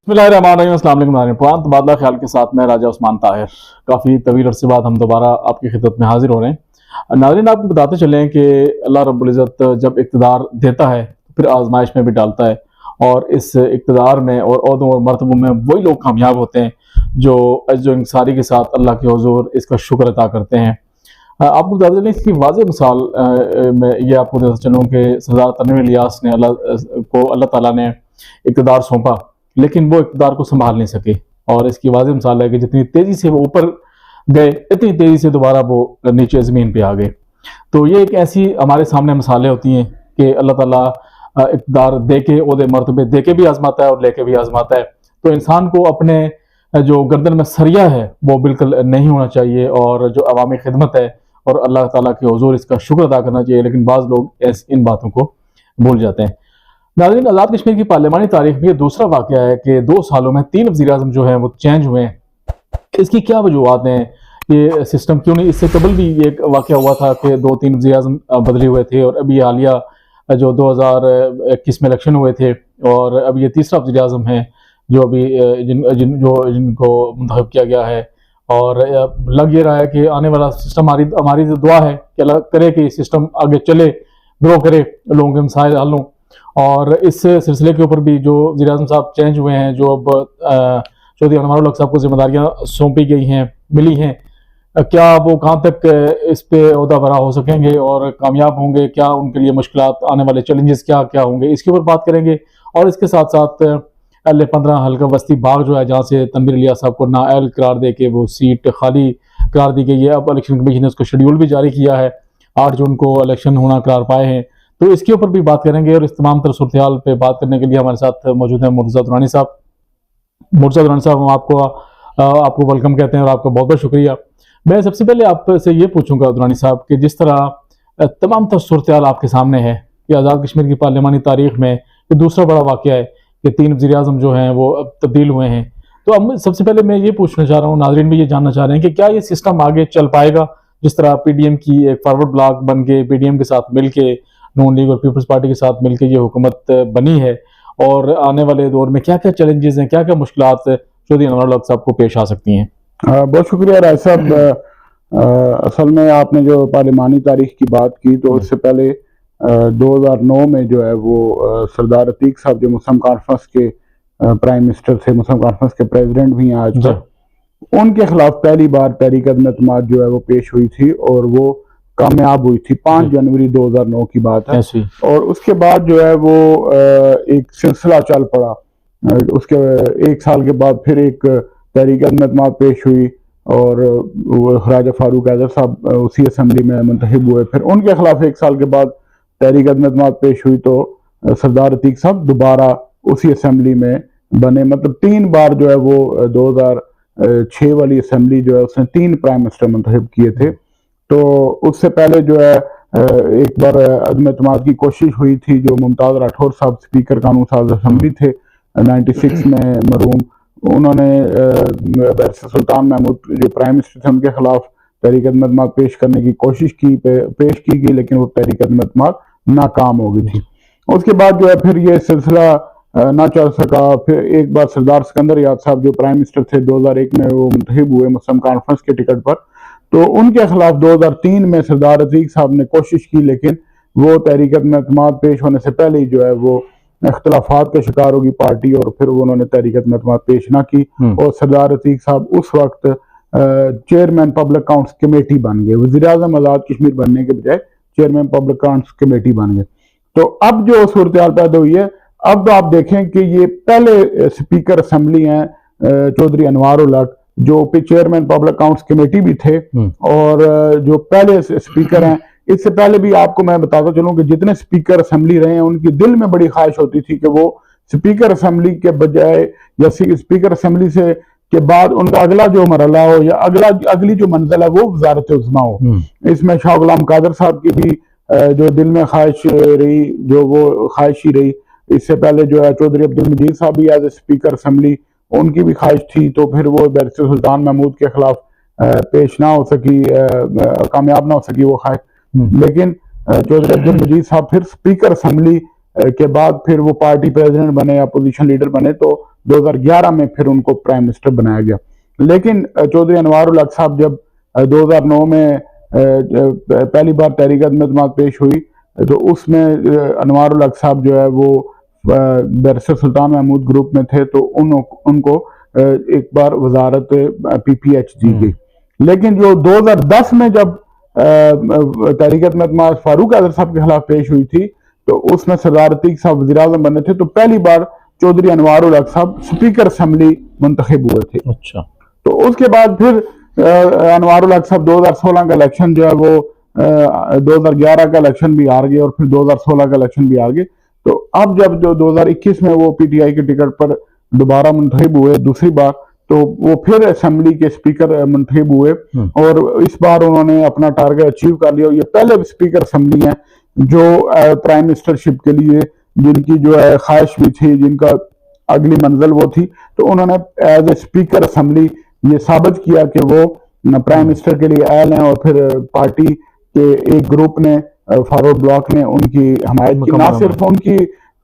बिस्मिल्लाहिर्रहमानिर्रहीम, अस्सलाम वालेकुम नाज़रीन। पुरान तबादला ख्याल के साथ मैं राजा उस्मान ताहिर। काफ़ी तवील अरसे बाद हम दोबारा आपकी खिदमत में हाजिर हो रहे हैं। नाज़रीन, आपको बताते चलें कि अल्लाह रब्बुल इज़्ज़त जब इक़्तिदार देता है फिर आजमाइश में भी डालता है, और इस इक़्तिदार में और ओहदों और मर्तबों में वही लोग कामयाब होते हैं जो इंसारी के साथ अल्लाह के हुज़ूर इसका शुक्र अदा करते हैं। आपको बताते चलें, इसकी वाज़ेह मिसाल मैं ये आपको बताता चलूँ कि सरदार तनवीर इलियास ने अल्लाह ताला ने इक़्तिदार सौंपा, लेकिन वो इक़्तिदार को संभाल नहीं सके। और इसकी वाज़ेह मिसाल है कि जितनी तेज़ी से वो ऊपर गए, इतनी तेज़ी से दोबारा वो नीचे ज़मीन पे आ गए। तो ये एक ऐसी हमारे सामने मिसालें होती हैं कि अल्लाह ताला इक़्तिदार दे के, ओहदे मर्तबे दे के भी आज़माता है और लेके भी आज़माता है। तो इंसान को अपने जो गर्दन में सरिया है वो बिल्कुल नहीं होना चाहिए, और जो अवामी खिदमत है और अल्लाह ताला के हुज़ूर इसका शुक्र अदा करना चाहिए। लेकिन बाज़ लोग इन बातों को भूल जाते हैं। नाज़रीन, आज़ाद कश्मीर की पार्लियामानी तारीख में ये दूसरा वाक़या है कि 2 सालों में 3 वज़ीर-ए-आज़म जो हैं वो चेंज हुए हैं। इसकी क्या वजूहात हैं? ये सिस्टम क्यों नहीं? इससे कबल भी ये एक वाक़या हुआ था कि 2-3 वज़ीर-ए-आज़म बदले हुए थे, और अभी हालिया जो 2021 में इलेक्शन हुए थे, और अब ये तीसरा वज़ीर-ए-आज़म है जो अभी जिनको मुंतखब किया गया है। और लग ये रहा है कि आने वाला सिस्टम, हमारी जो दुआ है कि अल्लाह करे कि सिस्टम आगे चले, ग्रो करे, लोगों के मसाइल हल हों। और इस सिलसिले के ऊपर भी जो वज़ीर-ए-आज़म साहब चेंज हुए हैं, जो अब चौधरी अनवारुल हक साहब को जिम्मेदारियां सौंपी गई हैं, मिली हैं, क्या वो कहाँ तक इस पे ओहदा भरा हो सकेंगे और कामयाब होंगे? क्या उनके लिए मुश्किलात, आने वाले चैलेंजेस क्या क्या होंगे, इसके ऊपर बात करेंगे। और इसके साथ साथ L15 हल्का बस्ती बाग जो है, जहाँ से तनवीर इलियास साहब को नाअहल करार दे के वो सीट खाली करार दी गई है। अब इलेक्शन कमीशन ने उसको शेड्यूल भी जारी किया है, 8 जून को इलेक्शन होना करार पाए हैं। तो इसके ऊपर भी बात करेंगे, और इस तमाम तरह सूरत-ए-हाल पे बात करने के लिए हमारे साथ मौजूद हैं मुर्तज़ा दुरानी साहब। मुर्तज़ा दुरानी साहब, हम आपको वेलकम कहते हैं और आपका बहुत बहुत शुक्रिया। मैं सबसे पहले आपसे ये पूछूंगा दुरानी साहब कि जिस तरह तमाम तरह सूरत-ए-हाल आपके सामने है कि आज़ाद कश्मीर की पार्लियामानी तारीख में ये दूसरा बड़ा वाक़या है कि 3 वज़ीर-ए-आज़म जो हैं वो अब तब्दील हुए हैं। तो अब सबसे पहले मैं ये पूछना चाह रहा हूँ, नाज़रीन भी ये जानना चाह रहे हैं कि क्या ये सिस्टम आगे चल पाएगा? जिस तरह PDM की एक फॉरवर्ड ब्लॉक बन के PDM के साथ मिल के, नून लीग और पीपल्स पार्टी के साथ मिलकर ये हुकूमत बनी है, और आने वाले दौर में क्या क्या चैलेंजेस हैं, क्या क्या मुश्किलात चौधरी अनवारुल हक साहब को पेश आ सकती हैं? बहुत शुक्रिया राय साहब। असल में आपने जो पार्लियामानी तारीख की बात की, तो उससे पहले 2009 में जो है वो सरदार अतीक साहब जो मुस्लिम कॉन्फ्रेंस के प्राइम मिनिस्टर थे, मुस्लिम कॉन्फ्रेंस के प्रेसिडेंट भी हैं आज तक, उनके खिलाफ पहली बार तहरीक अदम एतमाद जो है वो पेश हुई थी, और वो कामयाब हुई थी। 5 जनवरी 2009 की बात है। और उसके बाद जो है वो एक सिलसिला चल पड़ा। उसके 1 साल के बाद फिर एक तहरीक अदम एतमाद पेश हुई, और राजा फारूक हैदर साहब उसी असेंबली में मुंतखब हुए। फिर उनके खिलाफ 1 साल के बाद तहरीक अदम एतमाद पेश हुई, तो सरदार अतीक साहब दोबारा उसी असेंबली में बने। मतलब 3 बार जो है वो 2006 वाली असेंबली जो है उसने 3 प्राइम मिनिस्टर मुंतखब किए थे। तो उससे पहले जो है एक बार अदम एतमाद की कोशिश हुई थी, जो मुमताज़ राठौर साहब स्पीकर कानून साज असेंबली थे 96 में मरहूम, उन्होंने बैरिस्टर सुल्तान महमूद जो प्राइम मिनिस्टर थे उनके खिलाफ तहरीक अदम एतमाद पेश करने की कोशिश की, पेश की गई, लेकिन वो तहरीक अदम एतमाद नाकाम हो गई थी। उसके बाद जो है फिर ये सिलसिला ना चल सका। फिर एक बार सरदार सिकंदर याद साहब जो प्राइम मिनिस्टर थे 2001 में, वो मुंतखब हुए मुस्लिम कॉन्फ्रेंस के टिकट पर, तो उनके खिलाफ 2003 में सरदार अतीक साहब ने कोशिश की, लेकिन वो तहरीक अदम एतमाद पेश होने से पहले ही जो है वो इख्तलाफात का शिकार होगी पार्टी, और फिर उन्होंने तहरीक अदम एतमाद पेश ना की। और सरदार अतीक साहब उस वक्त चेयरमैन पब्लिक अकाउंट्स कमेटी बन गए। वज़ीर-ए-आज़म आज़ाद कश्मीर बनने के बजाय चेयरमैन पब्लिक अकाउंट्स कमेटी बन गए। तो अब जो सूरत हाल पैदा हुई है, अब तो आप देखें कि ये पहले स्पीकर असेंबली हैं चौधरी अनवारुल हक, जो चेयरमैन पब्लिक अकाउंट्स कमेटी भी थे, और जो पहले स्पीकर हैं। इससे पहले भी आपको मैं बताता चलूं कि जितने स्पीकर असेंबली रहे हैं, उनकी दिल में बड़ी ख्वाहिश होती थी कि वो स्पीकर असेंबली के बजाय, या स्पीकर असेंबली से के बाद उनका अगला जो मरला हो, या अगली जो मंजिल है, वो वज़ारत उज़्मा हो। इसमें शाह गुलाम कादर साहब की भी जो दिल में ख्वाहिश रही, जो वो ख्वाहिश ही रही। इससे पहले जो है चौधरी अब्दुल मजीद साहब भी एज ए स्पीकर असेंबली, उनकी भी ख्वाहिश थी, तो फिर वो बैरिस्टर सुल्तान महमूद के खिलाफ पेश ना हो सकी, कामयाब ना हो सकी वो ख्वाहिश। लेकिन चौधरी अब्दुल मजीद साहब फिर स्पीकर असेंबली के बाद फिर वो पार्टी प्रेसिडेंट बने, अपोजिशन लीडर बने, तो 2011 में फिर उनको प्राइम मिनिस्टर बनाया गया। लेकिन चौधरी अनवारुल हक साहब जब 2009 में पहली बार तहरीक अदम पेश हुई तो उसमें अनवारुल हक साहब जो है वो बैरिस्टर सुल्तान महमूद ग्रुप में थे, तो उनको एक बार वजारत PPH दी गई। लेकिन जो 2010 में जब तहरीक अदम फारूक हैदर साहब के खिलाफ पेश हुई थी तो उसमें सरदार अतीक साहब वज़ीर आज़म बने थे, तो पहली बार चौधरी अनवारुल हक साहब स्पीकर असेंबली मुंतखब हुए थे। अच्छा। तो उसके बाद फिर अनवारुल हक साहब 2016 का इलेक्शन जो है वो 2011 का इलेक्शन भी हार गए और फिर 2016 का इलेक्शन भी हार गए। तो अब जब जो 2021 में वो PTI के टिकट पर दोबारा मुंतखब हुए दूसरी बार, तो वो फिर असेंबली के स्पीकर मुंतखब हुए और इस बार उन्होंने अपना टारगेट अचीव कर लिया। ये पहले स्पीकर असेंबली हैं जो प्राइम मिनिस्टरशिप के लिए जिनकी जो है ख्वाहिश भी थी, जिनका अगली मंजिल वो थी, तो उन्होंने एज ए स्पीकर असेंबली ये साबित किया कि वो प्राइम मिनिस्टर के लिए अहल हैं। और फिर पार्टी के एक ग्रुप ने फारूक ब्लॉक ने उनकी हमायत की, ना सिर्फ उनकी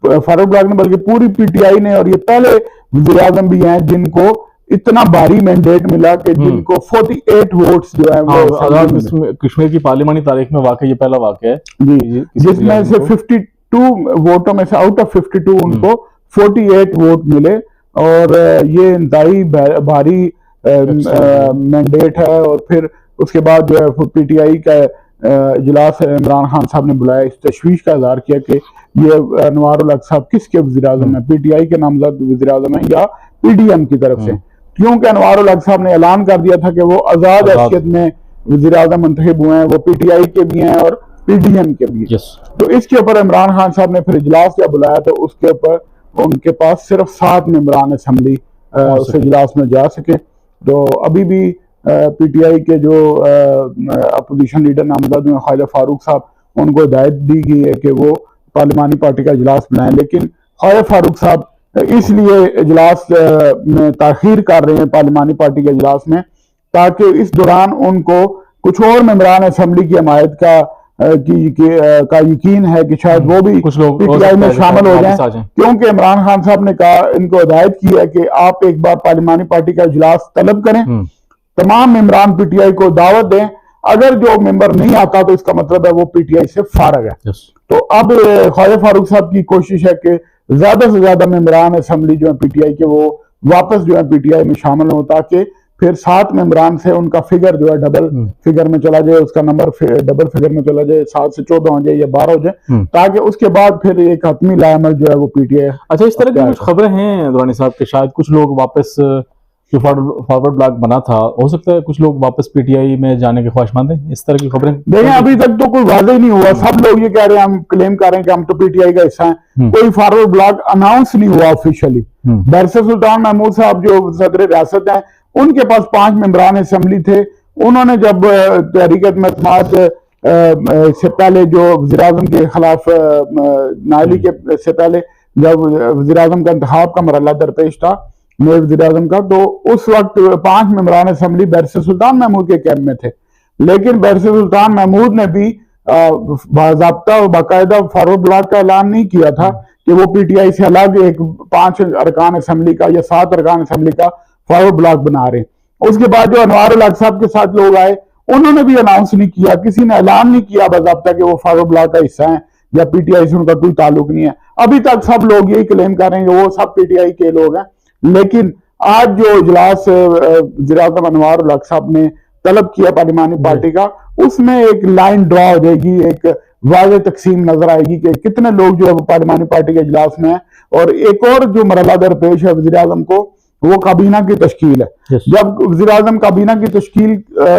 फारूक ब्लॉक ने बल्कि पूरी PTI ने। और ये पहले वज़ीर आज़म भी हैं जिनको इतना भारी मैंडेट मिला कि जिनको 48 वोट्स जो है वो आजाद कश्मीर की पार्लिमानी तारीख में वाकई ये पहला वाकया है जी, जिसमें से 52 वोटों में से आउट ऑफ 52 उनको 48 वोट मिले। और ये इंतहाई भारी मैंडेट है। और फिर उसके बाद जो है PTI का इजलास इमरान खान साहब ने बुलाया, इस तशवीश का इजहार किया कि ये अनवारुल हक साहब किसके वज़ीर आज़म है, PTI के नामजद वज़ीर आज़म है या PDM की तरफ से। क्योंकि अनवारुल हक साहब ने ऐलान कर दिया था कि वो आजाद हैसियत में वज़ीर आज़म मुंतखब हुए हैं, वो PTI के भी हैं और PDM के भी। तो इसके ऊपर इमरान खान साहब ने फिर इजलास जब बुलाया तो उसके ऊपर उनके पास सिर्फ 7 मेंबरान असेंबली उस इजलास में जा सके। तो अभी भी PTI के जो अपोजिशन लीडर नामजद हुए ख्वाजा फारूक साहब, उनको हिदायत दी गई है कि वो पार्लिमानी पार्टी का इजलास बुलाएं। लेकिन ख्वाजा फारूक साहब इसलिए इजलास में ताखीर कर रहे हैं पार्लिमानी पार्टी के इजलास में, ताकि इस दौरान उनको कुछ और मेंबरान असेंबली की हमायत का यकीन है कि शायद वो भी कुछ लोग PTI में शामिल हो जाएं। क्योंकि इमरान खान साहब ने कहा, इनको हिदायत की है कि आप एक बार पार्लिमानी पार्टी का इजलास तलब करें, तमाम मेंबरान PTI को दावत दें, अगर जो मेंबर नहीं आता तो इसका मतलब है वो PTI से फारग है। तो अब ख्वाजा फारूक साहब की कोशिश है कि ज्यादा से ज्यादा मेंबरान असेंबली जो है PTI के वो वापस जो है PTI में शामिल हो, ताकि फिर 7 मेंबरान से उनका फिगर जो है डबल फिगर में चला जाए, उसका नंबर डबल फिगर में चला जाए, 7 से 14 हो जाए या 12 हो जाए, ताकि उसके बाद फिर एक हतमी लामल जो है वो PTI। अच्छा, इस तरह की कुछ खबरें हैं दुरानी साहब के शायद कुछ लोग वापस जो फॉरवर्ड ब्लॉक बना था, हो सकता है कुछ लोग वापस PTI में जाने के ख्वाहिशमंद हैं, इस तरह की खबरें देखें। अभी तक तो कोई वाज़ेह नहीं हुआ, सब लोग ये कह रहे हैं, हम क्लेम कर रहे हैं कि हम तो PTI का हिस्सा हैं, कोई फॉरवर्ड ब्लॉक अनाउंस नहीं हुआ ऑफिशियली। बैरिस्टर सुल्तान महमूद साहब जो सदर रियासत हैं, उनके पास 5 मेंबरान असेंबली थे। उन्होंने जब तहरीक अदम से पहले जो वज़ीर आज़म के खिलाफ नाअहली के से पहले जब वज़ीर आज़म का इंतखाब का मरहला दरपेश था नए वज़ीर आज़म का, तो उस वक्त 5 मेंबरान असेंबली बैरिस्टर सुल्तान महमूद के कैंप में थे। लेकिन बैरिस्टर सुल्तान महमूद ने भी बाज़ाब्ता और बाकायदा फॉरवर्ड ब्लॉक का ऐलान नहीं किया था कि वो PTI से अलग एक 5 अरकान असेंबली का या 7 अरकान असेंबली का फॉरवर्ड ब्लॉक बना रहे। उसके बाद जो अनवारुल हक साहब के साथ लोग आए, उन्होंने भी अनाउंस नहीं किया, किसी ने ऐलान नहीं किया बाज़ाब्ता कि वो फॉरवर्ड ब्लॉक का हिस्सा है या PTI से उनका कोई ताल्लुक नहीं है। अभी तक सब लोग यही क्लेम कर रहे हैं कि वो सब PTI के लोग हैं। लेकिन आज जो इजलास वज़ीर आज़म अनवारुल हक साहब ने तलब किया पार्लिमानी पार्टी का, उसमें एक लाइन ड्रॉ हो जाएगी, एक वाज़ेह तकसीम नजर आएगी कि कितने लोग जो है वो पार्लिमानी पार्टी के इजलास में है। और एक और जो मरहला दरपेश है वज़ीर आज़म को, वो काबीना की तश्कील है। जब वज़ीर आज़म काबीना की तश्कील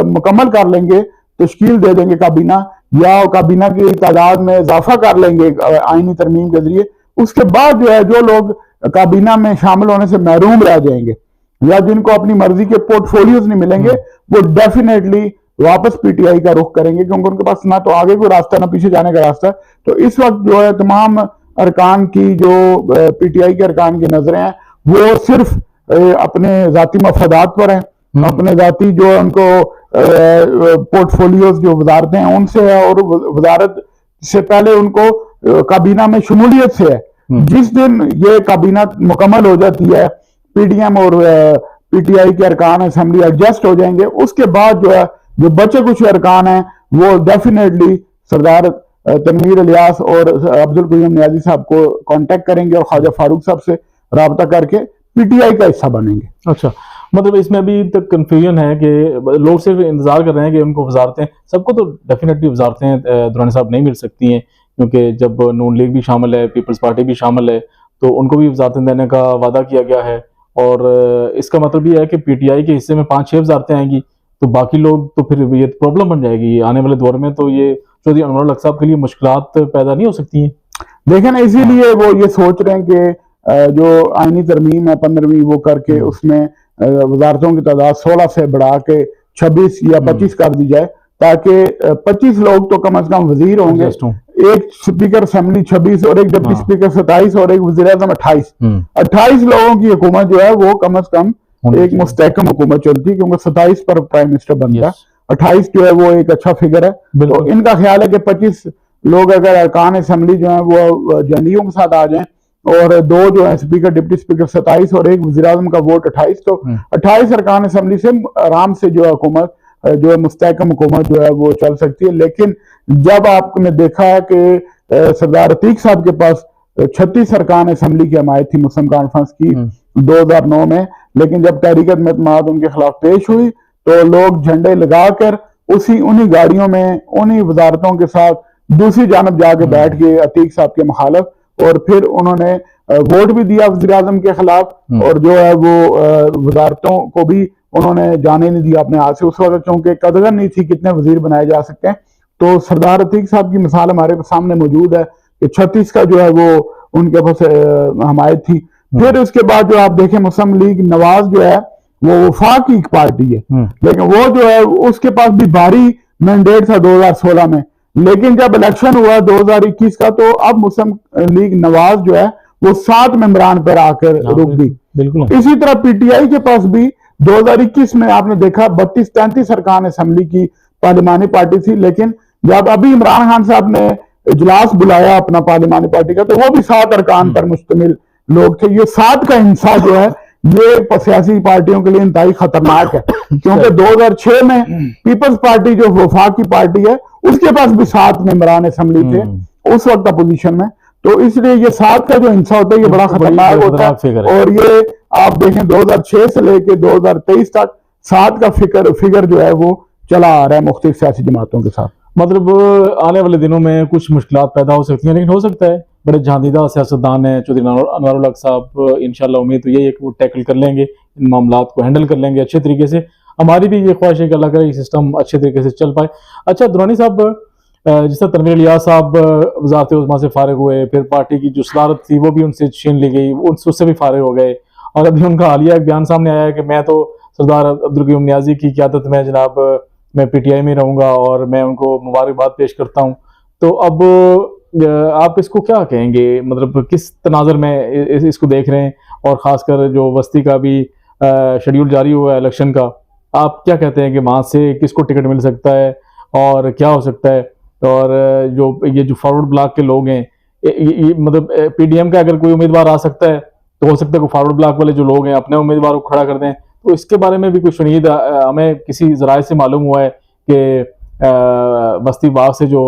मुकम्मल कर लेंगे, तश्कील दे देंगे काबीना, या काबीना की तादाद में इजाफा कर लेंगे आईनी तरमीम के जरिए, उसके बाद जो है जो लोग काबीना में शामिल होने से महरूम रह जाएंगे या जिनको अपनी मर्जी के पोर्टफोलियोज नहीं मिलेंगे, वो डेफिनेटली वापस PTI का रुख करेंगे, क्योंकि उनके पास ना तो आगे कोई रास्ता ना पीछे जाने का रास्ता। तो इस वक्त जो है तमाम अरकान की जो PTI के अरकान की नजरें हैं वो सिर्फ अपने जाती मफादात पर हैं, अपने जाती जो उनको पोर्टफोलियोज जो वजारतें हैं उनसे है, और वजारत से पहले उनको काबीना में शमूलियत से है। जिस दिन ये काबीना मुकम्मल हो जाती है पीडीएम और पीटीआई के अरकान असेंबली एडजस्ट हो जाएंगे, उसके बाद जो है जो बचे कुछ अरकान हैं वो डेफिनेटली सरदार तनवीर इलियास और अब्दुल कयूम नियाजी साहब को कांटेक्ट करेंगे और ख्वाजा फारूक साहब से राब्ता करके पीटीआई का हिस्सा बनेंगे। अच्छा, मतलब इसमें अभी तक कंफ्यूजन है कि लोग सिर्फ इंतजार कर रहे हैं कि उनको वजारतें, सबको तो डेफिनेटली वजारतें दुरानी साहब नहीं मिल सकती हैं, क्योंकि जब नून लीग भी शामिल है, पीपल्स पार्टी भी शामिल है, तो उनको भी वजारतें देने का वादा किया गया है। और इसका मतलब ये है कि पीटीआई के हिस्से में 5-6 वजारतें आएंगी, तो बाकी लोग तो फिर ये प्रॉब्लम बन जाएगी आने वाले दौर में। तो ये चौधरी अनवर हक साहब के लिए मुश्किलात पैदा नहीं हो सकती हैं? देखें ना, इसीलिए वो ये सोच रहे हैं कि जो आईनी तरमीम है 15वीं वो करके उसमें वजारतों की तादाद 16 से बढ़ा के 26 या 25 कर दी जाए, ताकि 25 लोग तो कम से कम वजीर होंगे, एक स्पीकर असेंबली 26 और एक डिप्टी स्पीकर 27 और एक वज़ीर आज़म 28 लोगों की हुकूमत जो है वो कम से कम एक मुस्तहकम हुकूमत चलती है, क्योंकि 27 पर प्राइम मिनिस्टर बनता है, 28 जो है वो एक अच्छा फिगर है। तो इनका ख्याल है कि 25 लोग अगर अरकान असेंबली जो है वो जंदियों के साथ आ जाएं और 2 जो है स्पीकर डिप्टी स्पीकर 27 और एक वज़ीर आज़म का वोट 28, तो 28 अरकान असेंबली से आराम से जो है हुकूमत जो है मुस्तहकम हुकूमत जो है वो चल सकती है। लेकिन जब आपने देखा है कि सरदार अतीक साहब के पास 36 अरकान असेंबली की हमायत थी मुस्लिम कॉन्फ्रेंस की 2009 में, लेकिन जब तहरीकत मेतमाद उनके खिलाफ पेश हुई तो लोग झंडे लगाकर उन्हीं गाड़ियों में उन्हीं वजारतों के साथ दूसरी जानब जाके बैठ गए अतीक साहब के मुखालफ, और फिर उन्होंने वोट भी दिया वज़ीर आज़म के खिलाफ, और जो है वो वजारतों को भी उन्होंने जाने नहीं दिया अपने हाथ से। उस वक्त चूंकि कदर नहीं थी कितने वजीर बनाए जा सकते हैं, तो सरदार अतीक साहब की मिसाल हमारे सामने मौजूद है कि 36 का जो है वो उनके पास हमायत थी। फिर उसके बाद जो आप देखें मुस्लिम लीग नवाज जो है वो वफाक की एक पार्टी है, लेकिन वो जो है उसके पास भी भारी मैंडेट था 2016 में, लेकिन जब इलेक्शन हुआ 2021 का तो अब मुस्लिम लीग नवाज जो है वो 7 मेंबरान पर आकर रुक गई। इसी तरह पीटीआई के पास भी 2021 में आपने देखा 32-33 अरकान असेंबली की पार्लिमानी पार्टी थी, लेकिन जब अभी इमरान खान साहब ने इजलास बुलाया अपना पार्लिमानी पार्टी का तो वो भी 7 अरकान पर मुश्तमिल लोग थे। ये 7 का हिस्सा जो है ये सियासी पार्टियों के लिए इंतहाई खतरनाक है, क्योंकि 2006 में पीपल्स पार्टी जो वफाक की पार्टी है उसके पास भी 7 मेंबरान असेंबली थे उस वक्त अपोजिशन में, तो इसलिए ये 7 का जो हिस्सा होता है ये बड़ा खतरनाक होता है। और ये आप देखें 2006 से लेकर 2023 तक 7 का फिगर जो है वो चला आ रहा है मुख्तलिफ सियासी जमातों के साथ। मतलब आने वाले दिनों में कुछ मुश्किलात पैदा हो सकती हैं, लेकिन हो सकता है बड़े जहांदीदा सियासतदान हैं चौधरी अनवर हक साहब, इंशाल्लाह उम्मीद तो यही है कि वो टैकल कर लेंगे, इन मामलात को हैंडल कर लेंगे अच्छे तरीके से। हमारी भी ये ख्वाहिश है कि अल्लाह करे ये सिस्टम अच्छे तरीके से चल पाए। अच्छा दुरानी साहब, जिस तरह तनवीर इलियास साहब वज़ारत उज़्मा से फारिग हुए, फिर पार्टी की जो सदारत थी वो भी उनसे छीन ली गई, उससे भी फारिग हो गए, और अभी उनका हालिया एक बयान सामने आया है कि मैं तो सरदार अब्दुल कयूम नियाजी की क़यादत में जनाब मैं पीटीआई में रहूँगा और मैं उनको मुबारकबाद पेश करता हूँ। तो अब आप इसको क्या कहेंगे, मतलब किस तनाज़र में इसको देख रहे हैं, और ख़ासकर जो वस्ती का भी शेड्यूल जारी हुआ है इलेक्शन का, आप क्या कहते हैं कि वहाँ से किसको टिकट मिल सकता है और क्या हो सकता है? और जो फॉरवर्ड ब्लॉक के लोग हैं, ये मतलब पीडीएम का अगर कोई उम्मीदवार आ सकता है तो हो सकता है कि फॉरवर्ड ब्लॉक वाले जो लोग हैं अपने उम्मीदवार को खड़ा कर दें, तो इसके बारे में भी कुछ सुनिए। हमें किसी ज़राए से मालूम हुआ है कि बस्ती बाग से जो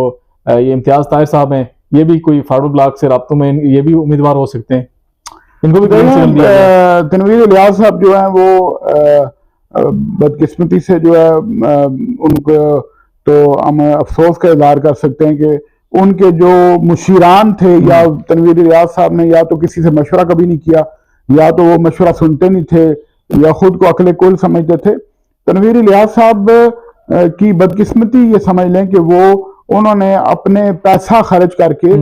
ये इम्तियाज़ ताहिर साहब हैं ये भी कोई फॉरवर्ड ब्लॉक से राब्तों में ये भी उम्मीदवार हो सकते हैं, इनको भी तनवीर इलियास साहब जो है वो बदकिस्मती से जो है उनको तो हम अफसोस का इजहार कर सकते हैं कि उनके जो मुशीरान थे या तनवीर इलियास साहब ने या तो किसी से मशवरा कभी नहीं किया, या तो वो मशवरा सुनते नहीं थे, या खुद को अकले कुल समझते थे। तनवीर इलियास साहब की बदकिस्मती ये समझ लें कि उन्होंने अपने पैसा खर्च करके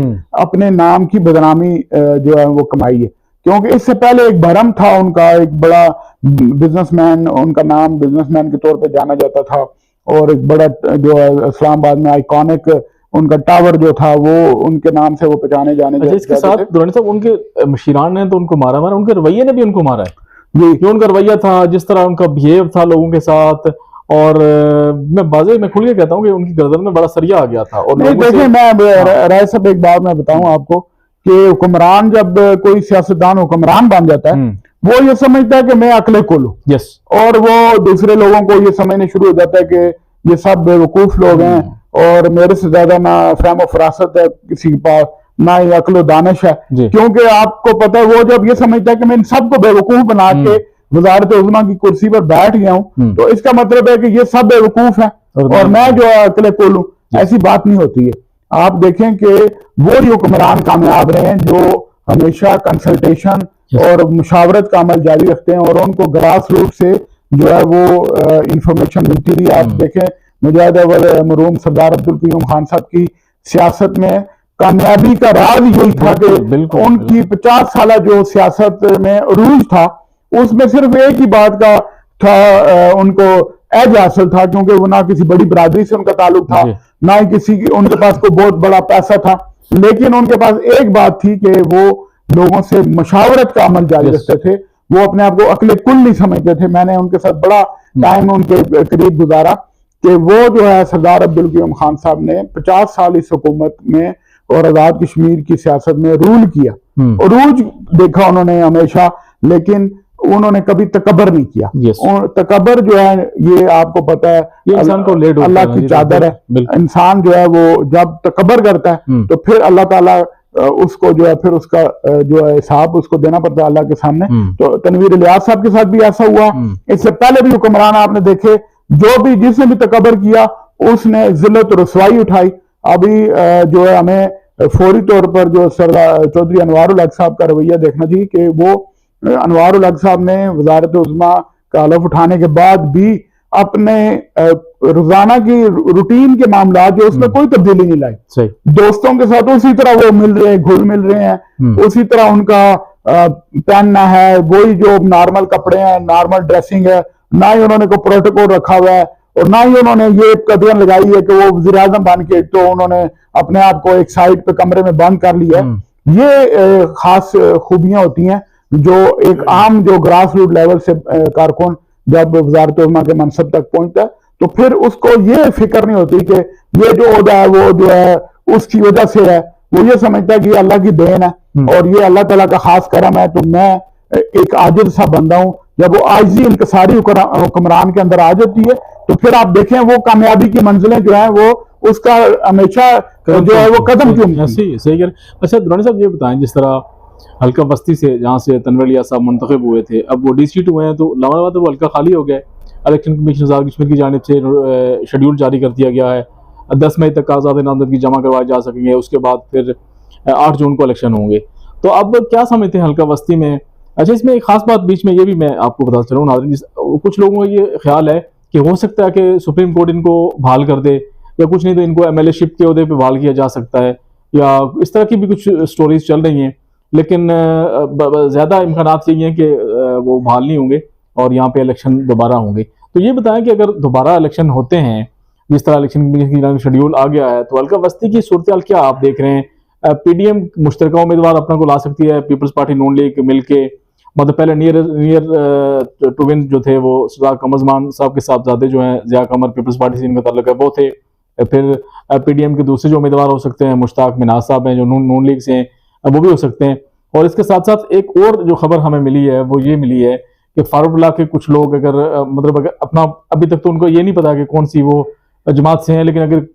अपने नाम की बदनामी जो है वो कमाई है, क्योंकि इससे पहले एक भरम था उनका, एक बड़ा बिजनेसमैन, उनका नाम बिजनेसमैन के तौर पे जाना जाता था, और एक बड़ा जो इस्लामाबाद में आइकॉनिक उनका टावर जो था वो उनके नाम से वो पहचाने जाने जाते थे। इसके साथ दुरानी साहब उनके मुशीरान ने तो उनको मारा, उनके रवैये ने भी उनको मारा है जी, जो उनका रवैया था, जिस तरह उनका बिहेव था लोगों के साथ, और मैं खुल के कहता हूँ कि उनकी गर्दन में बड़ा सरिया आ गया था। और देखिए मैं राय साहब एक बात मैं बताऊं आपको कि हुक्मरान, जब कोई सियासतदान हुक्मरान बन जाता है वो ये समझता है कि मैं अकले कुल हूँ, यस, और वो दूसरे लोगों को ये समझने शुरू हो जाता है कि ये सब बेवकूफ लोग हैं और मेरे से ज्यादा ना फहम फरासत है किसी के पास, ना ही अक्ल दानिश है। जी। क्योंकि आपको पता है वो जब ये समझता है कि मैं इन सबको बेवकूफ बना के वजारत उज़्मा की कुर्सी पर बैठ गया हूँ, तो इसका मतलब है कि ये सब बेवकूफ हैं और मैं जो अकले कुल हूँ। ऐसी बात नहीं होती है। आप देखें कि वो हुक्मरान कामयाब रहे हैं जो हमेशा कंसल्टेशन और मुशावरत का अमल जारी रखते हैं और उनको ग्रास रूट से जो है वो इंफॉर्मेशन मिलती रही। आप देखें मुजाहिद अव्वल मरहूम सरदार अब्दुल कयूम खान साहब की सियासत में कामयाबी का राज यही था कि उनकी 50 साल जो सियासत में अरूज था उसमें सिर्फ एक ही बात का था, उनको एज हासिल था, क्योंकि वो ना किसी बड़ी बरादरी से उनका ताल्लुक था, ना ही किसी उनके पास कोई बहुत बड़ा पैसा था, लेकिन उनके पास एक बात थी कि वो लोगों से मशावरत का अमल जारी रखते थे। वो अपने आप को अकले कुल नहीं समझते थे। मैंने उनके साथ बड़ा टाइम उनके करीब गुजारा कि वो जो है सरदार अब्दुल कयूम खान साहब ने 50 साल इस हुकूमत में और आजाद कश्मीर की सियासत में रूल किया, अरूज देखा उन्होंने हमेशा, लेकिन उन्होंने कभी तकबर नहीं किया। और तकबर जो है ये आपको पता है ये इंसान को लेट अल्लाह की चादर है। इंसान जो है वो जब तकबर करता है तो फिर अल्लाह ताला उसको जो है फिर उसका जो है हिसाब उसको देना पड़ता है अल्लाह के सामने। तो तनवीर इलियास साहब के साथ भी ऐसा हुआ। इससे पहले भी हुक्मरान आपने देखे जो भी जिसने भी तकबर किया उसने जिल्लत रसवाई उठाई। अभी जो है हमें फौरी तौर पर जो सरदार चौधरी अनवारुल हक साहब का रवैया देखना चाहिए कि वो अनवारुल हक साहब ने वजारत उज़्मा का हलफ उठाने के बाद भी अपने रोजाना की रूटीन के मामला जो उसमें कोई तब्दीली नहीं लाई। दोस्तों के साथ उसी तरह वो मिल रहे हैं, घुल मिल रहे हैं, उसी तरह उनका पहनना है, वही जो नॉर्मल कपड़े हैं, नॉर्मल ड्रेसिंग है, ना ही उन्होंने कोई प्रोटोकॉल रखा हुआ है और ना ही उन्होंने ये कदम लगाई है कि वो वज़ीर आज़म बन के तो उन्होंने अपने आप को एक साइड पे कमरे में बंद कर लिया है। ये खास खूबियां होती हैं जो एक आम जो ग्रास रूट लेवल से कारकुन जब वजारत उज़्मा के मनसब तक पहुंचता है तो फिर उसको ये फिक्र नहीं होती कि ये जो ओहदा है वो जो है उसकी वजह से है। वो ये समझता है कि अल्लाह की देन है और ये अल्लाह ताला का खास करम है, तो मैं एक आजिज सा बंदा हूं। जब वो आजिजी इंकसारी हुक्मरान के अंदर आ जाती है तो फिर आप देखें वो कामयाबी की मंजिलें जो है वो उसका हमेशा जो है वो कदम क्यों। सही कह। अच्छा दुरानी साहब ये बताएं, जिस तरह हल्का बस्ती से जहाँ से तनवीर इलियास साहब मुंतखब हुए थे, अब वो DC हुए हैं तो लम्बा तो वो हल्का खाली हो गया है। इलेक्शन कमीशन आज़ाद कश्मीर की जानिब से शेड्यूल जारी कर दिया गया है, 10 मई तक आज़ाद नामजदगी जमा करवाए जा सकेंगे, उसके बाद फिर 8 जून को इलेक्शन होंगे। तो अब क्या समझते हैं हल्का बस्ती में? अच्छा इसमें एक खास बात बीच में ये भी मैं आपको बता चलूँ नाज़रीन, कुछ लोगों का ये ख्याल है कि हो सकता है कि सुप्रीम कोर्ट इनको बहाल कर दे या कुछ नहीं तो इनको MLA शिप के ओहदे पे बहाल किया जा सकता है, या इस तरह की भी कुछ स्टोरीज चल रही हैं, लेकिन ज़्यादा इम्कानात यही हैं कि वो बहाल नहीं होंगे और यहाँ पे इलेक्शन दोबारा होंगे। तो ये बताएं कि अगर दोबारा इलेक्शन होते हैं, जिस तरह इलेक्शन की शेड्यूल आ गया है, तो हल्का बस्ती की सूरत हाल क्या आप देख रहे हैं? PDM मुश्तरका उम्मीदवार अपना को ला सकती है, पीपल्स पार्टी नून लीग मिल के, मतलब पहले नियर टू विन जो थे वो सरदार कमरज़मान साहब के साहबजादे जो हैं ज़िया कमर, पीपल्स पार्टी से इनका ताल्लुक है, वो थे। फिर PDM के दूसरे जो उम्मीदवार हो सकते हैं मुश्ताक मिनाज साहब हैं जो नून लीग से हैं, वो भी हो सकते हैं। और इसके साथ साथ एक और जो खबर हमें मिली है वो ये मिली है कि फारूकल्ला के कुछ लोग अगर मतलब अगर अपना अभी तक तो उनको ये नहीं पता कि कौन सी वो जमात से हैं, लेकिन अगर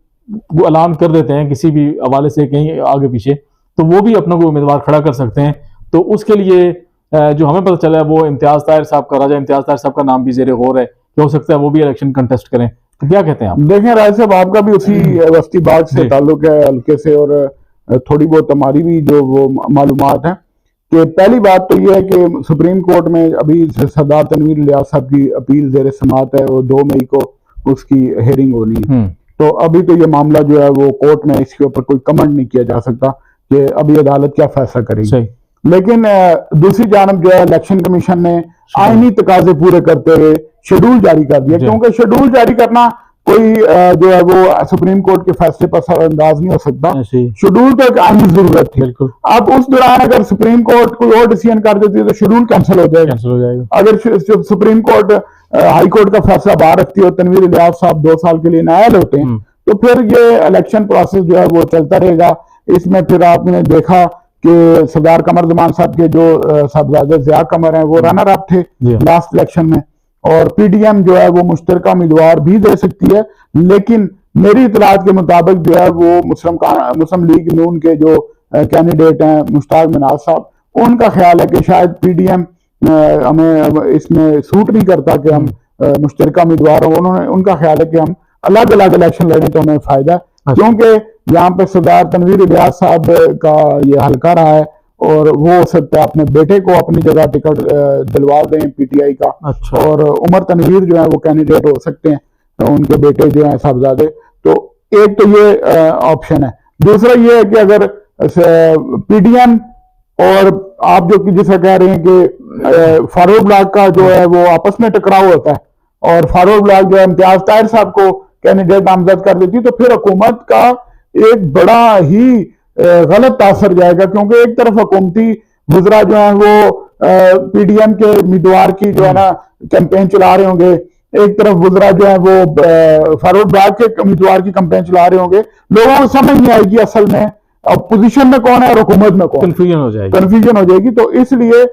वो ऐलान कर देते हैं किसी भी हवाले से कहीं आगे पीछे तो वो भी अपना कोई उम्मीदवार खड़ा कर सकते हैं। तो उसके लिए जो हमें पता चला है वो इम्तियाज ताहिर साहब का, राजा इम्तियाज ताहिर साहब का नाम भी ज़ेरे गौर है कि हो सकता है वो भी इलेक्शन कंटेस्ट करें। तो क्या कहते हैं आप? देखें राय साहब आपका भी उसी वस्ती बाग से ताल्लुक है हल्के से, और थोड़ी बहुत हमारी भी जो वो मालूमात है कि पहली बात तो ये है कि सुप्रीम कोर्ट में अभी सरदार तनवीर इलियास साहब की अपील ज़ेरे समात है, वो 2 मई को उसकी हेयरिंग होनी है। तो अभी तो ये मामला जो है वो कोर्ट में इसके ऊपर कोई कमेंट नहीं किया जा सकता कि अभी अदालत क्या फैसला करेगी। लेकिन दूसरी जानब जो है इलेक्शन कमीशन ने आईनी तकाजे पूरे करते हुए शेड्यूल जारी कर दिया, क्योंकि शेड्यूल जारी करना कोई जो है वो सुप्रीम कोर्ट के फैसले पर असरअंदाज नहीं हो सकता। शेड्यूल तो एक आईनी जरूरत थी। अब उस दौरान अगर सुप्रीम कोर्ट कोई और डिसीजन कर देती है तो शेड्यूल कैंसिल हो जाएगा। अगर सुप्रीम कोर्ट हाई कोर्ट का फैसला बाहर रखती है और तनवीर इलियास साहब 2 साल के लिए नायल होते हैं तो फिर ये इलेक्शन प्रोसेस जो है वो चलता रहेगा। इसमें फिर आपने देखा कि सरदार कमर जमान साहब के जो साहबजादे ज़िया कमर हैं वो रनर अप थे लास्ट इलेक्शन में, और पीडीएम जो है वो मुश्तरका उम्मीदवार भी दे सकती है, लेकिन मेरी इतलात के मुताबिक जो है वो मुस्लिम लीग नून के जो कैंडिडेट हैं मुश्ताक मिनाज साहब, उनका ख्याल है कि शायद पीडीएम हमें इसमें सूट नहीं करता कि हम मुश्तरका उम्मीदवार हो। उनका ख्याल है कि हम अलग अलग इलेक्शन लड़ें तो हमें फायदा है, क्योंकि यहाँ पे सरदार तनवीर इलियास साहब का ये हल्का रहा है और वो हो सकता है अपने बेटे को अपनी जगह टिकट दिलवा दें पीटीआई का। अच्छा। और उमर तनवीर जो है वो कैंडिडेट हो सकते हैं, तो उनके बेटे जो हैं साहबजादे। तो एक तो ये ऑप्शन है। दूसरा ये है कि अगर पीडीएम और आप जो कि जिसे कह रहे हैं कि फारूक ब्लॉक का जो है वो आपस में टकराव होता है और फारूक ब्लॉक जो है इम्तियाज ताहिर साहब को कैंडिडेट नामजद कर देती, तो फिर हुकूमत का एक बड़ा ही गलत तासर जाएगा, क्योंकि एक तरफ हुकूमती वज़रा जो है वो पीडीएम के उम्मीदवार की जो है ना कैंपेन चला रहे होंगे, एक तरफ वज़रा जो है वो फारूक ब्लॉक के उम्मीदवार की कैंपेन चला रहे होंगे। लोगों को समझ नहीं आएगी असल में अपोजिशन में कौन है और हुकूमत में कौन, कंफ्यूजन हो जाएगी। तो इसलिए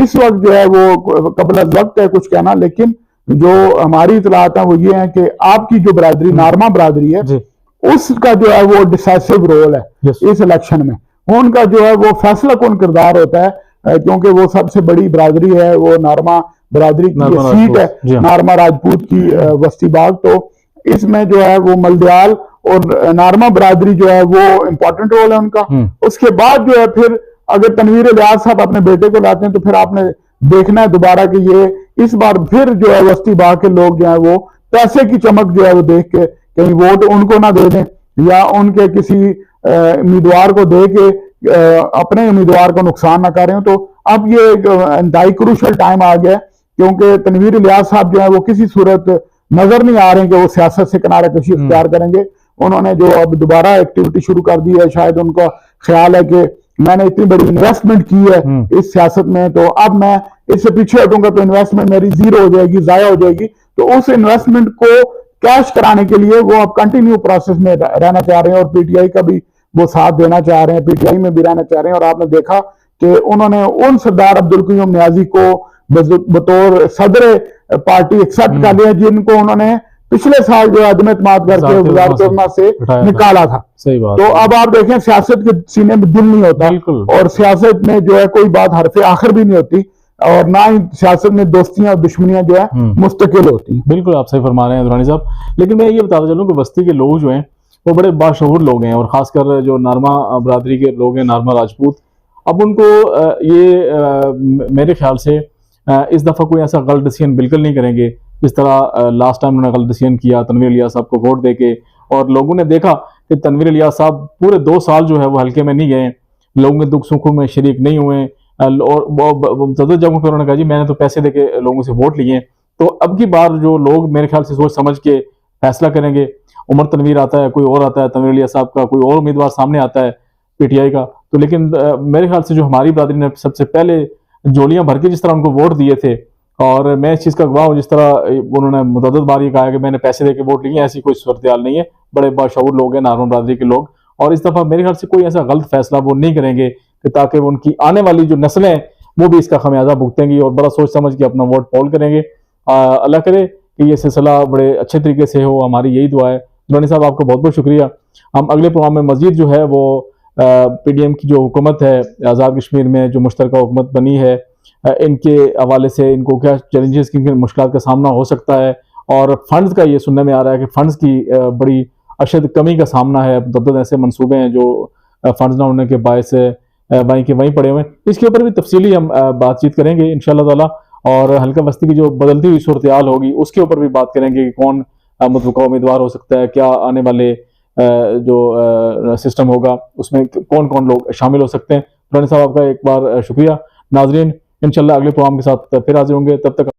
इस वक्त जो है वो कबल वक्त है कुछ कहना, लेकिन जो हमारी इतलात है वो ये है कि आपकी जो बरादरी नारमा बरादरी है उसका जो है वो डिसाइसिव रोल है इस इलेक्शन में। उनका जो है वो फैसला कौन किरदार होता है, क्योंकि वो सबसे बड़ी बरादरी है, वो नारमा बरादरी की सीट है, नारमा राजपूत की वस्ती बाग। तो इसमें जो है वो मलदयाल और नारमा बरादरी जो है वो इंपॉर्टेंट रोल है उनका। उसके बाद जो है फिर अगर तनवीर इलियास साहब अपने बेटे को लाते हैं तो फिर आपने देखना है दोबारा कि ये इस बार फिर जो है वस्ती बाग के लोग जो है वो पैसे की चमक जो है वो देख के कहीं वोट उनको ना दे दें या उनके किसी उम्मीदवार को दे के अपने उम्मीदवार को नुकसान ना करें। तो अब ये इंतहाई क्रूशल टाइम आ गया, क्योंकि तनवीर इलियास साहब जो है वो किसी सूरत नजर नहीं आ रहे हैं कि वो सियासत से किनारा कशी इख्तियार करेंगे। उन्होंने जो अब दोबारा एक्टिविटी शुरू कर दी है, शायद उनका ख्याल है कि मैंने इतनी बड़ी इन्वेस्टमेंट की है इस सियासत में, तो अब मैं इससे पीछे हटूंगा तो इन्वेस्टमेंट मेरी जीरो हो जाएगी, जाया हो जाएगी। तो उस इन्वेस्टमेंट को कैश कराने के लिए वो अब कंटिन्यू प्रोसेस में रहना चाह रहे हैं और पीटीआई का भी वो साथ देना चाह रहे हैं, पीटीआई में भी रहना चाह रहे हैं। और आपने देखा कि उन्होंने उन सरदार अब्दुल क़य्यूम नियाज़ी को बतौर सदर पार्टी एक्सेप्ट कर लिया जिनको उन्होंने पिछले साल जो अदम एतमाद करके वज़ारत से निकाला था। सही बात। तो अब आप देखें सियासत के सीने में दिल नहीं होता और सियासत में जो है कोई बात हरफ आखिर भी नहीं होती और ना ही सियासत में दोस्तियां और दुश्मनियां जो है मुस्तकिल होती हैं। बिल्कुल आप सही फरमा रहे हैं दुरानी साहब। लेकिन मैं ये बताता चलूं कि बस्ती के लोग जो हैं वो बड़े बाशऊर लोग हैं और खासकर जो नारमा बरादरी के लोग हैं, नारमा राजपूत, अब उनको मेरे ख्याल से इस दफ़ा कोई ऐसा गलत डिसीजन बिल्कुल नहीं करेंगे जिस तरह लास्ट टाइम उन्होंने गलत डिसीजन किया तनवीर इलियास साहब को वोट देके। और लोगों ने देखा कि तनवीर इलियास साहब पूरे 2 साल जो है वो हल्के में नहीं गए, लोगों के दुख सुखों में शरीक नहीं हुए और जगहों पर उन्होंने कहा जी मैंने तो पैसे देके लोगों से वोट लिए। तो अब की बार जो लोग मेरे ख्याल से सोच समझ के फैसला करेंगे, उमर तनवीर आता है, कोई और आता है, तनवीर इलियास साहब का कोई और उम्मीदवार सामने आता है पीटीआई का, तो लेकिन मेरे ख्याल से जो हमारी बरादरी ने सबसे पहले जोलियां भर के जिस तरह उनको वोट दिए थे, और मैं इस चीज़ का गवाह हूँ जिस तरह उन्होंने मुतअद्दिद बार ये कहा कि मैंने पैसे देके वोट लिए, ऐसी कोई सूरत नहीं है। बड़े बाशऊर लोग हैं नारमा बरादरी के लोग, और इस दफ़ा मेरे ख्याल से कोई ऐसा गलत फैसला वो नहीं करेंगे कि ताकि वो उनकी आने वाली जो नस्लें हैं वो भी इसका खमियाजा भुगतेंगी और बड़ा सोच समझ के अपना वोट पोल करेंगे। अल्लाह करे कि ये सिलसिला बड़े अच्छे तरीके से हो, हमारी यही दुआ है। दुरानी साहब आपका बहुत बहुत शुक्रिया। हम अगले प्रोग्राम में मज़ीद जो है वो पीडीएम की जो हुकूमत है आज़ाद कश्मीर में जो मुश्तरका हुकूमत बनी है, इनके हवाले से इनको क्या चैलेंजेस की मुश्किल का सामना हो सकता है, और फंड्स का ये सुनने में आ रहा है कि फंड्स की बड़ी अशद कमी का सामना है। दब ऐसे मनसूबे हैं जो फंड्स ना होने के बायस वहीं के वहीं पड़े हुए हैं। इसके ऊपर भी तफसीली हम बातचीत करेंगे इंशाअल्लाह ताला, और हल्का बस्ती की जो बदलती हुई सूरत हाल होगी उसके ऊपर भी बात करेंगे कि कौन मुतवक्का उम्मीदवार हो सकता है, क्या आने वाले जो सिस्टम होगा उसमें कौन कौन लोग शामिल हो सकते हैं। दुरानी साहब आपका एक बार शुक्रिया। नाजरीन इंशाल्लाह अगले प्रोग्राम के साथ फिर हाजिर होंगे, तब तक